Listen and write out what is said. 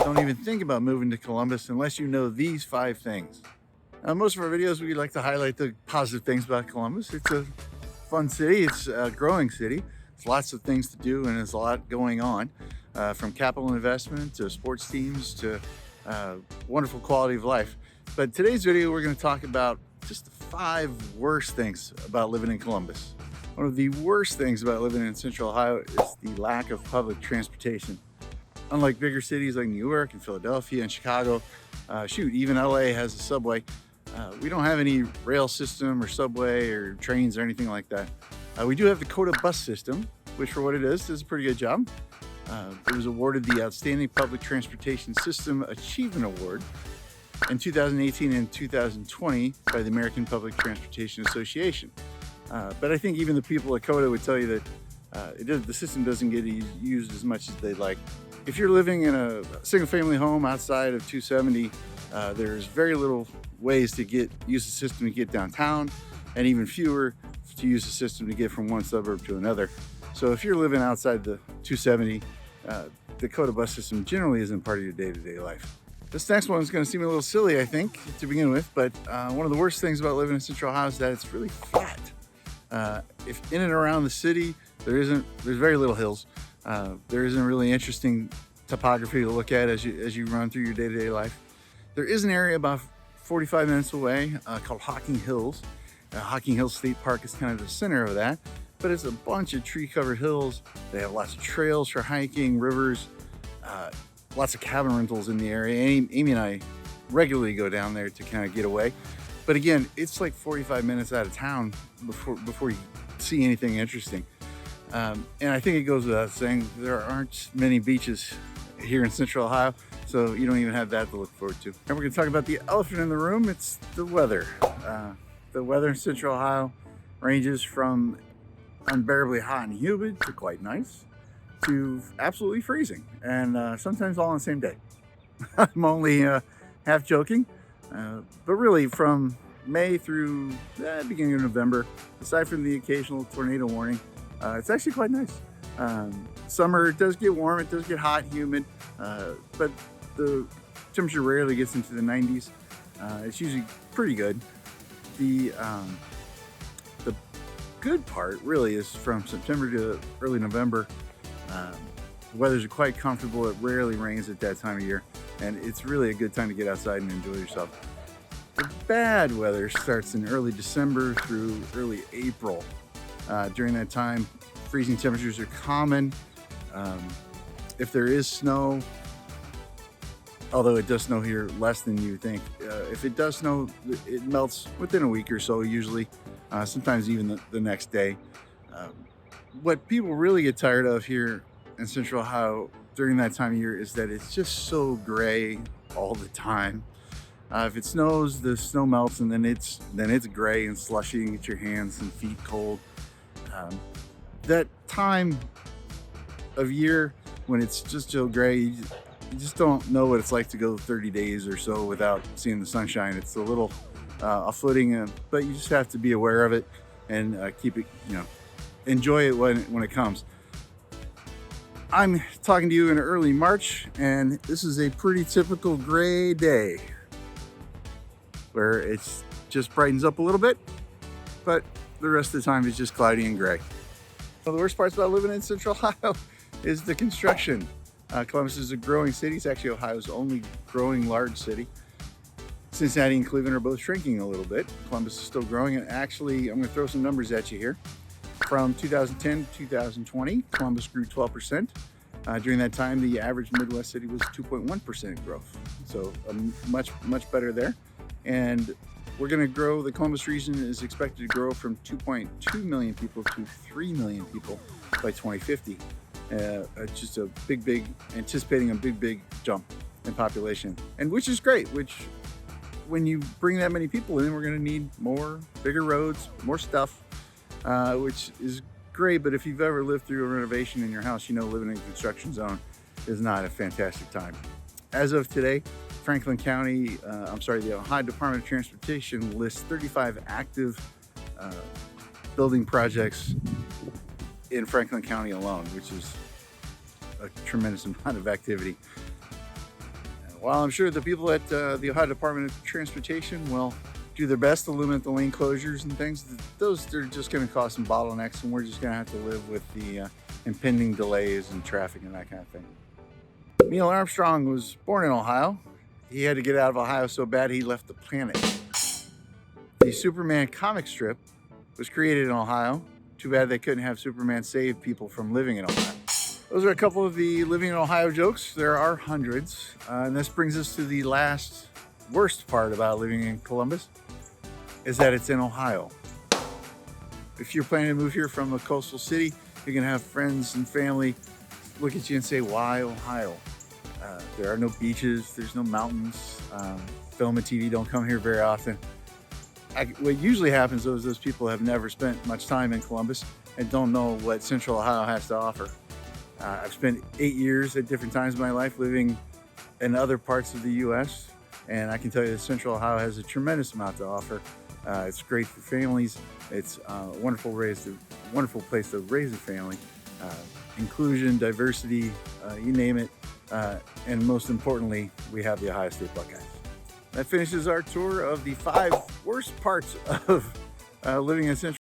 don't even think about moving to Columbus unless you know these 5 things. Most of our videos, we like to highlight the positive things about Columbus. It's a fun city. It's a growing city. There's lots of things to do, and there's a lot going on, from capital investment to sports teams to wonderful quality of life. But today's video, we're going to talk about just the 5 worst things about living in Columbus. One of the worst things about living in Central Ohio is the lack of public transportation. Unlike bigger cities like New York and Philadelphia and Chicago, even LA has a subway. We don't have any rail system or subway or trains or anything like that. We do have the Dakota bus system, which for what it is does a pretty good job. It was awarded the Outstanding Public Transportation System Achievement Award in 2018 and 2020 by the American Public Transportation Association. But I think even the people at Dakota would tell you that the system doesn't get used as much as they'd like. If you're living in a single-family home outside of 270, there's very little ways to use the system to get downtown, and even fewer to use the system to get from one suburb to another. So if you're living outside the 270, Dakota bus system generally isn't part of your day-to-day life. This next one is going to seem a little silly, I think, to begin with, but one of the worst things about living in Central Ohio is that it's really flat. If in and around the city, there's very little hills. There isn't really interesting topography to look at as you run through your day-to-day life. There is an area about 45 minutes away called Hocking Hills. Hocking Hills State Park is kind of the center of that, but it's a bunch of tree-covered hills. They have lots of trails for hiking, rivers, lots of cabin rentals in the area. Amy and I regularly go down there to kind of get away. But again, it's like 45 minutes out of town before you see anything interesting. And I think it goes without saying, there aren't many beaches here in Central Ohio, so you don't even have that to look forward to. And we're going to talk about the elephant in the room. It's the weather. The weather in Central Ohio ranges from unbearably hot and humid to quite nice to absolutely freezing, and sometimes all on the same day. I'm only half joking, but really from May through the beginning of November, aside from the occasional tornado warning, it's actually quite nice. Summer, it does get warm, it does get hot, humid, but the temperature rarely gets into the 90s. It's usually pretty good. The good part really is from September to early November. The weathers are quite comfortable. It rarely rains at that time of year, and it's really a good time to get outside and enjoy yourself. The bad weather starts in early December through early April. During that time, freezing temperatures are common. If there is snow, although it does snow here less than you think, if it does snow, it melts within a week or so usually, sometimes even the next day. What people really get tired of here in Central Ohio during that time of year is that it's just so gray all the time. If it snows, the snow melts, and then it's gray and slushy and get your hands and feet cold. That time of year when it's just so gray, you just don't know what it's like to go 30 days or so without seeing the sunshine. It's a little off-putting, but you just have to be aware of it and keep it, enjoy it when it comes. I'm talking to you in early March, and this is a pretty typical gray day where it's just brightens up a little bit, but the rest of the time is just cloudy and gray. One of the worst parts about living in Central Ohio is the construction. Columbus is a growing city. It's actually Ohio's only growing large city. Cincinnati and Cleveland are both shrinking a little bit. Columbus is still growing, and actually, I'm going to throw some numbers at you here. From 2010 to 2020, Columbus grew 12%. During that time, the average Midwest city was 2.1% growth. So much better there. And we're going to grow, the Columbus region is expected to grow from 2.2 million people to 3 million people by 2050. Just anticipating a big jump in population, and which is great, when you bring that many people in, we're going to need bigger roads, more stuff, which is great. But if you've ever lived through a renovation in your house, living in a construction zone is not a fantastic time. As of today, the Ohio Department of Transportation lists 35 active building projects in Franklin County alone, which is a tremendous amount of activity. While I'm sure the people at the Ohio Department of Transportation will do their best to limit the lane closures and things, they're just going to cause some bottlenecks, and we're just going to have to live with the impending delays and traffic and that kind of thing. Neil Armstrong was born in Ohio. He had to get out of Ohio so bad he left the planet. The Superman comic strip was created in Ohio. Too bad they couldn't have Superman save people from living in Ohio. Those are a couple of the living in Ohio jokes. There are hundreds. And this brings us to the last worst part about living in Columbus, is that it's in Ohio. If you're planning to move here from a coastal city, you're gonna have friends and family look at you and say, why Ohio? There are no beaches, there's no mountains. Film and TV don't come here very often. What usually happens though is those people have never spent much time in Columbus and don't know what Central Ohio has to offer. I've spent 8 years at different times in my life living in other parts of the U.S., and I can tell you that Central Ohio has a tremendous amount to offer. It's great for families. It's a wonderful place to raise a family. Inclusion, diversity, you name it. And most importantly, we have the Ohio State Buckeyes. That finishes our tour of the 5 worst parts of living in Central